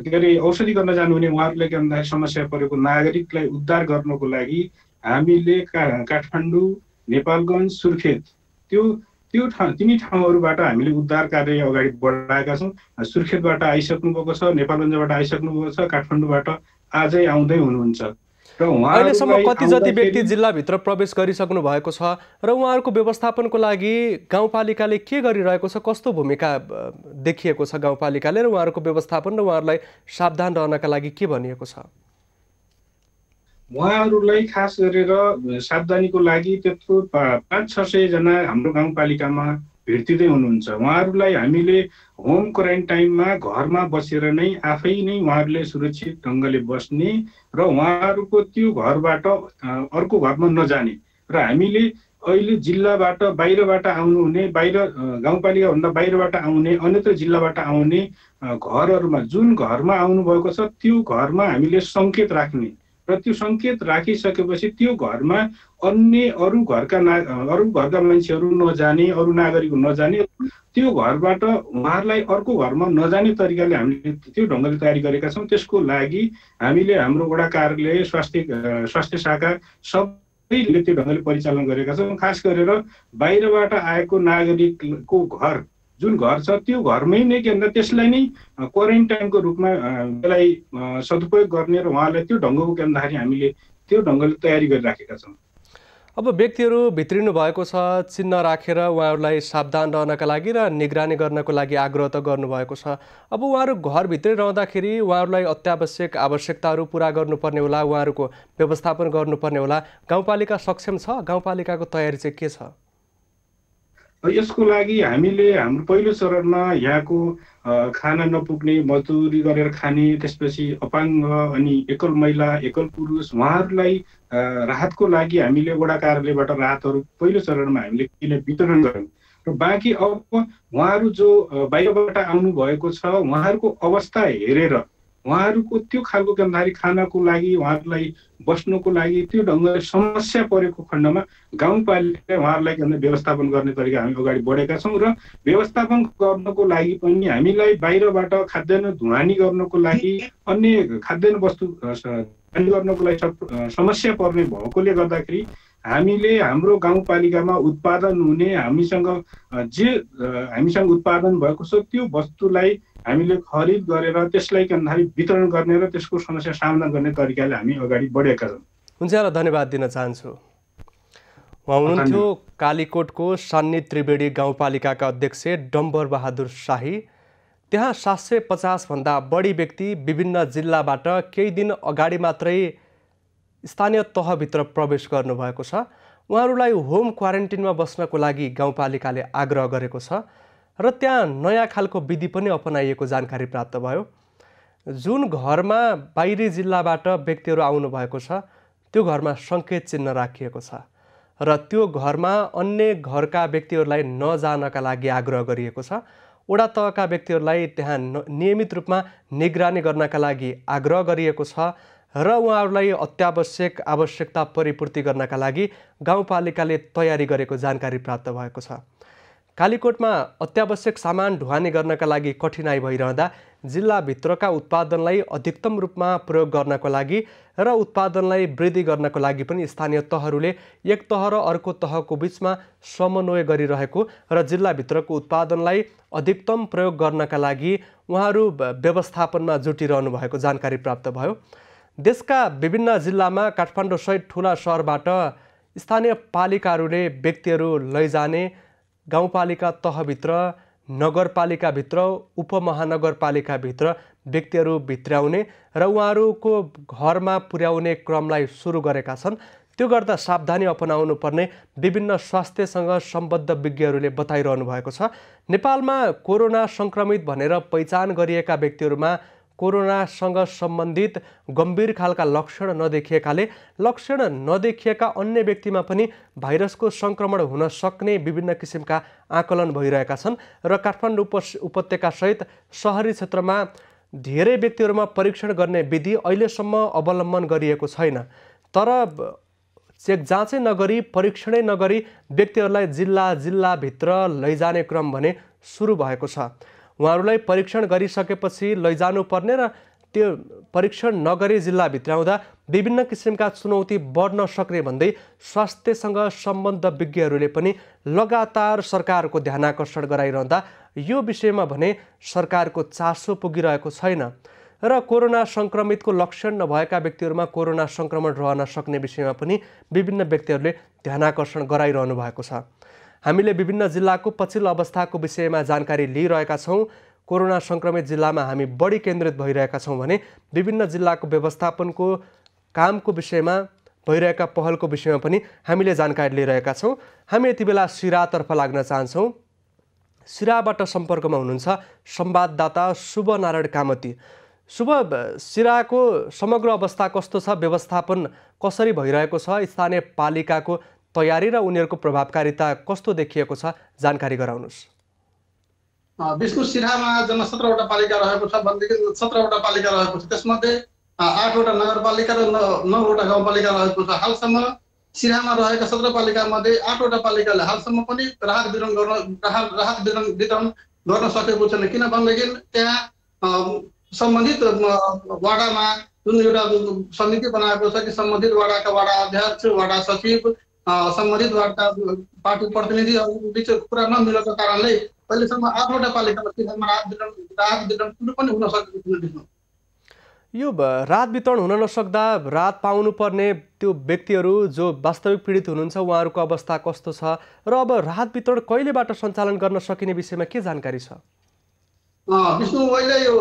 के अरे औषधि गर्न जानुहुने उहाँहरूलाई के भन्दाखेरि समस्या परेको नागरिकलाई उद्धार गर्नको लागि हामीले काठमाडौँ, नेपालगञ्ज, सुर्खेत तिनी ठाउँहरूबाट हामीले उद्धार कार्य अगाडि बढाएका छौँ। सुर्खेतबाट आइसक्नु भएको छ, नेपालगञ्जबाट आइसक्नु भएको छ, काठमाडौँबाट आजै आउँदै हुनुहुन्छ। र अहिलेसम्म कति जति व्यक्ति जिल्लाभित्र प्रवेश गरिसक्नु भएको छ र उहाँहरूको व्यवस्थापनको लागि गाउँपालिकाले के गरिरहेको छ, कस्तो भूमिका देखिएको छ गाउँपालिकाले र उहाँहरूको व्यवस्थापन र उहाँहरूलाई सावधान रहनका लागि के भनिएको छ? उहाँहरूलाई खास गरेर सावधानीको लागि त्यत्रो 500-600 जना हाम्रो गाउँपालिकामा भिड्तिँदै हुनुहुन्छ। उहाँहरूलाई हामीले होम क्वारेन्टाइनमा घरमा बसेर नै आफै नै उहाँहरूले सुरक्षित ढङ्गले बस्ने र उहाँहरूको त्यो घरबाट अर्को घरमा नजाने र हामीले अहिले जिल्लाबाट बाहिरबाट आउनुहुने, बाहिर गाउँपालिकाभन्दा बाहिरबाट आउने, अन्यत्र जिल्लाबाट आउने घरहरूमा जुन घरमा आउनुभएको छ त्यो घरमा हामीले सङ्केत राख्ने र त्यो सङ्केत राखिसकेपछि त्यो घरमा अन्य अरू घरका मान्छेहरू नजाने, अरू नागरिक नजाने, त्यो घरबाट उहाँहरूलाई अर्को घरमा नजाने तरिकाले हामीले त्यो ढङ्गले तयारी गरेका छौँ। त्यसको लागि हामीले हाम्रो वडा कार्यालय, स्वास्थ्य शाखा सबैले त्यो ढङ्गले परिचालन गरेका छौँ। खास गरेर बाहिरबाट आएको नागरिकको घर जुन घर छ त्यो घरमै नै के भन्दा त्यसलाई नै क्वारेन्टाइनको रूपमा त्यसलाई सदुपयोग गर्ने र उहाँलाई त्यो ढङ्गको के भन्दाखेरि हामीले त्यो ढङ्गले तयारी गरिराखेका छौँ। अब व्यक्तिहरू भित्रिनु भएको छ, चिन्ह राखेर उहाँहरूलाई सावधान रहनका लागि र निगरानी गर्नको लागि आग्रह त गर्नुभएको छ। अब उहाँहरू घरभित्रै रहँदाखेरि उहाँहरूलाई अत्यावश्यक आवश्यकताहरू पुरा गर्नुपर्ने होला, उहाँहरूको व्यवस्थापन गर्नुपर्ने होला। गाउँपालिका सक्षम छ? गाउँपालिकाको तयारी चाहिँ के छ? यसको लागि हामीले हाम्रो पहिलो चरणमा यहाँको खाना नपुग्ने, मजदुरी गरेर खाने, त्यसपछि अपाङ्ग अनि एकल महिला, एकल पुरुष उहाँहरूलाई राहतको लागि हामीले वडा कार्यालयबाट राहतहरू पहिलो चरणमा हामीले वितरण गऱ्यौँ र बाँकी अब उहाँहरू जो बाहिरबाट आउनु भएको छ उहाँहरूको अवस्था हेरेर उहाँहरूको त्यो खालको के भन्दाखेरि खानाको लागि, उहाँहरूलाई बस्नुको लागि त्यो ढङ्गले समस्या परेको खण्डमा गाउँपालिकाले उहाँहरूलाई के भन्दा व्यवस्थापन गर्ने तरिका हामी अगाडि बढेका छौँ र व्यवस्थापन गर्नको लागि पनि हामीलाई बाहिरबाट खाद्यान्न ढुवानी गर्नको लागि, अन्य खाद्यान्न वस्तु गर्नको लागि समस्या पर्ने भएकोले गर्दाखेरि हामीले हाम्रो गाउँपालिकामा उत्पादन हुने हामीसँग उत्पादन भएको छ त्यो वस्तुलाई हामीले खरिद गरेर त्यसलाई के भन्दाखेरि वितरण गर्ने र त्यसको समस्या समाधान गर्ने तरिकाले हामी अगाडि बढेका छौँ। हुन्छ, धन्यवाद दिन चाहन्छु। उहाँ हुनुहुन्थ्यो कालीकोटको सानी त्रिवेणी गाउँपालिकाका अध्यक्ष डम्बर बहादुर शाही। त्यहाँ 750 भन्दा बढी व्यक्ति विभिन्न जिल्लाबाट केही दिन अगाडि मात्रै स्थानीय तहभित्र प्रवेश गर्नुभएको छ। उहाँहरूलाई होम क्वारेन्टिनमा बस्नको लागि गाउँपालिकाले आग्रह गरेको छ र त्यहाँ नयाँ खालको विधि पनि अपनाइएको जानकारी प्राप्त भयो। जुन घरमा बाहिरी जिल्लाबाट व्यक्तिहरू आउनुभएको छ त्यो घरमा सङ्केत चिन्ह राखिएको छ र त्यो घरमा अन्य घरका व्यक्तिहरूलाई नजानका लागि आग्रह गरिएको छ। वडा तहका व्यक्तिहरूलाई त्यहाँ नियमित रूपमा निगरानी गर्नका लागि आग्रह गरिएको छ र उहाँहरूलाई अत्यावश्यक आवश्यकता परिपूर्ति गर्नका लागि गाउँपालिकाले तयारी गरेको जानकारी प्राप्त भएको छ। कालीकोटमा अत्यावश्यक सामान ढुवानी गर्नका लागि कठिनाई भइरहँदा जिल्लाभित्रका उत्पादनलाई अधिकतम रूपमा प्रयोग गर्नको लागि र उत्पादनलाई वृद्धि गर्नको लागि पनि स्थानीय तहहरूले एक तह र अर्को तहको बीचमा समन्वय गरिरहेको र जिल्लाभित्रको उत्पादनलाई अधिकतम प्रयोग गर्नका लागि उहाँहरू व्यवस्थापनमा जुटिरहनु भएको जानकारी प्राप्त भयो। देशका विभिन्न जिल्लामा काठमाडौँसहित ठुला सहरबाट स्थानीय पालिकाहरूले व्यक्तिहरू लैजाने गाउँपालिका तहभित्र, नगरपालिकाभित्र, उपमहानगरपालिकाभित्र व्यक्तिहरू भित्र्याउने र उहाँहरूको घरमा पुर्याउने क्रमलाई सुरु गरेका छन्। त्यो गर्दा सावधानी अपनाउनु पर्ने विभिन्न स्वास्थ्यसँग सम्बद्ध विज्ञहरूले बताइरहनु भएको छ। नेपालमा कोरोना सङ्क्रमित भनेर पहिचान गरिएका व्यक्तिहरूमा कोरोनासँग सम्बन्धित गम्भीर खालका लक्षण नदेखिएकाले लक्षण नदेखिएका अन्य व्यक्तिमा पनि भाइरसको सङ्क्रमण हुन सक्ने विभिन्न किसिमका आकलन भइरहेका छन् र काठमाडौँ उपत्यकासहित सहरी क्षेत्रमा धेरै व्यक्तिहरूमा परीक्षण गर्ने विधि अहिलेसम्म अवलम्बन गरिएको छैन। तर चेक जाँचै नगरी, परीक्षणै नगरी व्यक्तिहरूलाई जिल्लाभित्र लैजाने क्रम भने सुरु भएको छ। उहाँहरूलाई परीक्षण गरिसकेपछि लैजानु पर्ने र त्यो परीक्षण नगरी जिल्लाभित्र आउँदा विभिन्न किसिमका चुनौती बढ्न सक्ने भन्दै स्वास्थ्यसँग सम्बद्ध विज्ञहरूले पनि लगातार सरकारको ध्यानाकर्षण गराइरहँदा यो विषयमा भने सरकारको चासो पुगिरहेको छैन र कोरोना सङ्क्रमितको लक्षण नभएका व्यक्तिहरूमा कोरोना सङ्क्रमण रहन सक्ने विषयमा पनि विभिन्न व्यक्तिहरूले ध्यानाकर्षण गराइरहनु भएको छ। हामीले विभिन्न जिल्लाको पछिल्लो अवस्थाको विषयमा जानकारी लिइरहेका छौँ। कोरोना सङ्क्रमित जिल्लामा हामी बढी केन्द्रित भइरहेका छौँ भने विभिन्न जिल्लाको व्यवस्थापनको कामको विषयमा भइरहेका पहलको विषयमा पनि हामीले जानकारी लिइरहेका छौँ। हामी यति बेला सिरातर्फ लाग्न चाहन्छौँ। सिराबाट सम्पर्कमा हुनुहुन्छ संवाददाता शुभ नारायण कामती। शुभ, सिराको समग्र अवस्था कस्तो छ, व्यवस्थापन कसरी भइरहेको छ, स्थानीय पालिकाको तयारी र उनीहरूको प्रभावकारिता कस्तो देखिएको छ, जानकारी गराउनुहोस्। विष्णु, सिरामा जम्मा 17वटा पालिका रहेको छ भनेदेखि 17वटा पालिका रहेको छ। त्यसमध्ये 8वटा नगरपालिका र 9वटा गाउँपालिका रहेको छ। हालसम्म सिरामा रहेका 17 पालिकामध्ये 8वटा पालिकाले हालसम्म पनि राहत वितरण गर्न सकेको छैन। किनभनेदेखि त्यहाँ सम्बन्धित वडामा जुन एउटा समिति बनाएको छ कि सम्बन्धित वडाका वडा अध्यक्ष, वडा सचिव, सम्बन्धित वार्डका पार्टी प्रतिनिधिहरू बीच कुरा नमिलेको कारणले अहिलेसम्म 8वटा पालिकामा सिरामा राहत वितरण कुनै पनि हुन सकेको छैन। यो राहत वितरण हुन नसक्दा राहत पाउनुपर्ने त्यो व्यक्तिहरू जो वास्तविक पीडित हुनुहुन्छ उहाँहरूको अवस्था कस्तो छ र अब राहत वितरण कहिलेबाट सञ्चालन गर्न सकिने विषयमा के जानकारी छ? विष्णु, अहिले यो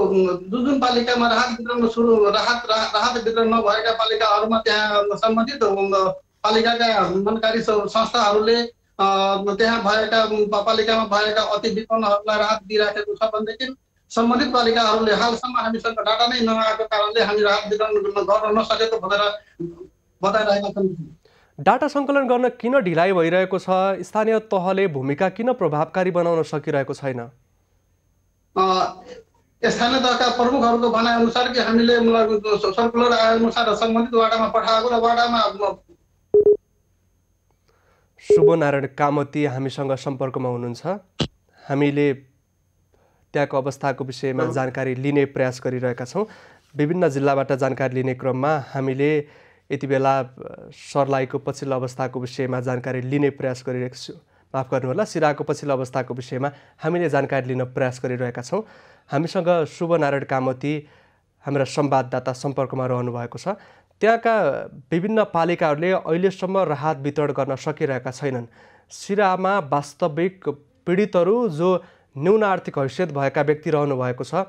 जुन पालिकामा राहत वितरण नभएका पालिकाहरूमा त्यहाँ सम्बन्धित पालिकाका मनकारी संस्थाहरूले त्यहाँ भएका पालिकामा भएका अति विपन्नहरूलाई राहत दिइराखेको छ भनेदेखि सम्बन्धित पालिकाहरूले हालसम्म हामीसँग डाटा नै नआएको कारणले हामी राहत वितरण गर्न नसकेको भनेर बताइरहेका छन्। डाटा सङ्कलन गर्न किन ढिलाइ भइरहेको छ? स्थानीय तहले भूमिका किन प्रभावकारी बनाउन सकिरहेको छैन? स्थानीय तहका प्रमुखहरूको भनाइअनुसार कि हामीले सर्कुलर आएअनुसार सम्बन्धित वाडामा पठाएको र वाडामा शुभ नारायण कामती हामीसँग सम्पर्कमा हुनुहुन्छ। हामीले त्यहाँको अवस्थाको विषयमा जानकारी लिने प्रयास गरिरहेका छौँ। विभिन्न जिल्लाबाट जानकारी लिने क्रममा हामीले यति बेला सर्लाहीको पछिल्लो अवस्थाको विषयमा जानकारी लिने प्रयास गरिरहेको छु। माफ गर्नुहोला, सिराको पछिल्लो अवस्थाको विषयमा हामीले जानकारी लिन प्रयास गरिरहेका छौँ। हामीसँग शुभ नारायण कामती हाम्रा संवाददाता सम्पर्कमा रहनु भएको छ। त्यहाँका विभिन्न पालिकाहरूले अहिलेसम्म राहत वितरण गर्न सकिरहेका छैनन्। सिरामा वास्तविक पीडितहरू जो न्यून आर्थिक हैसियत भएका व्यक्ति रहनु भएको छ,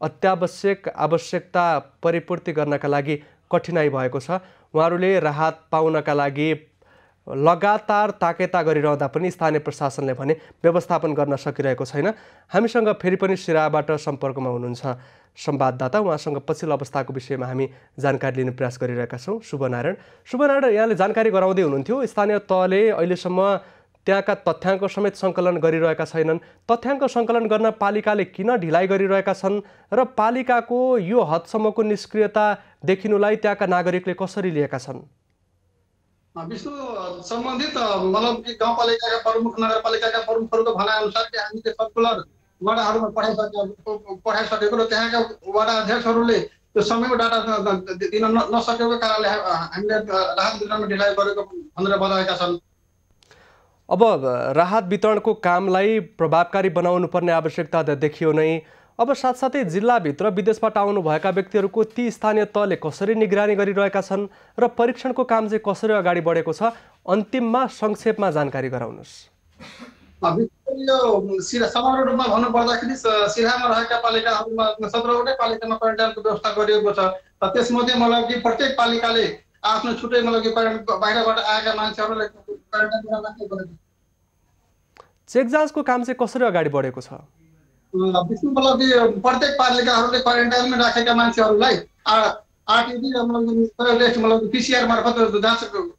अत्यावश्यक आवश्यकता परिपूर्ति गर्नका लागि कठिनाइ भएको छ। उहाँहरूले राहत पाउनका लागि लगातार ताकेता गरिरहँदा पनि स्थानीय प्रशासनले भने व्यवस्थापन गर्न सकिरहेको छैन। हामीसँग फेरि पनि सिराबाट सम्पर्कमा हुनुहुन्छ संवाददाता, उहाँसँग पछिल्लो अवस्थाको विषयमा हामी जानकारी लिने प्रयास गरिरहेका छौँ। शुभ नारायण, यहाँले जानकारी गराउँदै हुनुहुन्थ्यो स्थानीय तहले अहिलेसम्म त्यहाँका तथ्याङ्क समेत सङ्कलन गरिरहेका छैनन्। तथ्याङ्क सङ्कलन गर्न पालिकाले किन ढिलाइ गरिरहेका छन् र पालिकाको यो हदसम्मको निष्क्रियता देखिनुलाई त्यहाँका नागरिकले कसरी लिएका छन्? विष्णु, सम्बन्धित मतलब गाउँपालिकाका प्रमुख, नगरपालिकाका प्रमुखहरूको भनाइअनुसार कि हामीले सर्कुलर वडाहरूमा पठाइसकेको र त्यहाँका वडा अध्यक्षहरूले त्यो समयको डाटा दिन नसकेको कारणले हामीले राहत वितरणमा ढिलाइ गरेको भनेर बताएका छन्। अब राहत वितरणको कामलाई प्रभावकारी बनाउनु पर्ने आवश्यकता त देखियो नै। अब साथसाथै जिल्लाभित्र विदेशबाट आउनुभएका व्यक्तिहरूको ती स्थानीय तहले कसरी निगरानी गरिरहेका छन् र परीक्षणको काम चाहिँ कसरी अगाडि बढेको छ, अन्तिममा संक्षेपमा जानकारी गराउनुहोस्। समग्र रूपमा भन्नुपर्दाखेरि सिराहामा रहेका पालिकाहरूमा 17वटै पालिकामा क्वारेन्टाइनको व्यवस्था गरिएको छ। त्यसमध्ये मतलब कि प्रत्येक पालिकाले आफ्नो छुट्टै मतलब कि बाहिरबाट आएका मान्छेहरूलाई क्वारेन्टाइन राखेको छ। चेक जाँचको काम चाहिँ कसरी अगाडि बढेको छ? मतलब कि प्रत्येक पालिकाहरूले क्वारेन्टाइनमा राखेका मान्छेहरूलाई आरटिपी मतलब PCR मार्फत जाँच।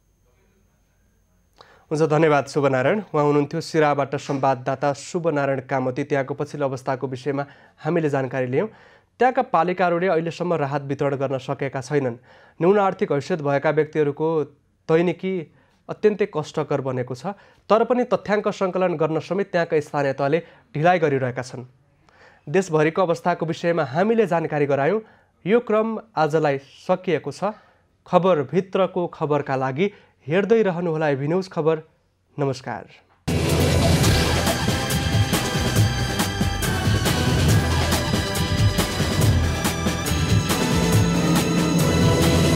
हुन्छ, धन्यवाद शुभनारायण। उहाँ हुनुहुन्थ्यो सिराहाबाट संवाददाता शुभनारायण कामती। त्यहाँको पछिल्लो अवस्थाको विषयमा हामीले जानकारी लियौँ। त्यहाँका पालिकाहरूले अहिलेसम्म राहत वितरण गर्न सकेका छैनन्। न्यून आर्थिक हैसियत भएका व्यक्तिहरूको दैनिकी अत्यन्तै कष्टकर बनेको छ। तर पनि तथ्याङ्क सङ्कलन गर्न समेत त्यहाँका स्थानीय तहले ढिलाइ गरिरहेका छन्। देशभरिको अवस्थाको विषयमा हामीले जानकारी गरायौँ। यो क्रम आजलाई सकिएको छ। खबरभित्रको खबरका लागि हेर्दै रहनुहोला एभी न्युज खबर। नमस्कार।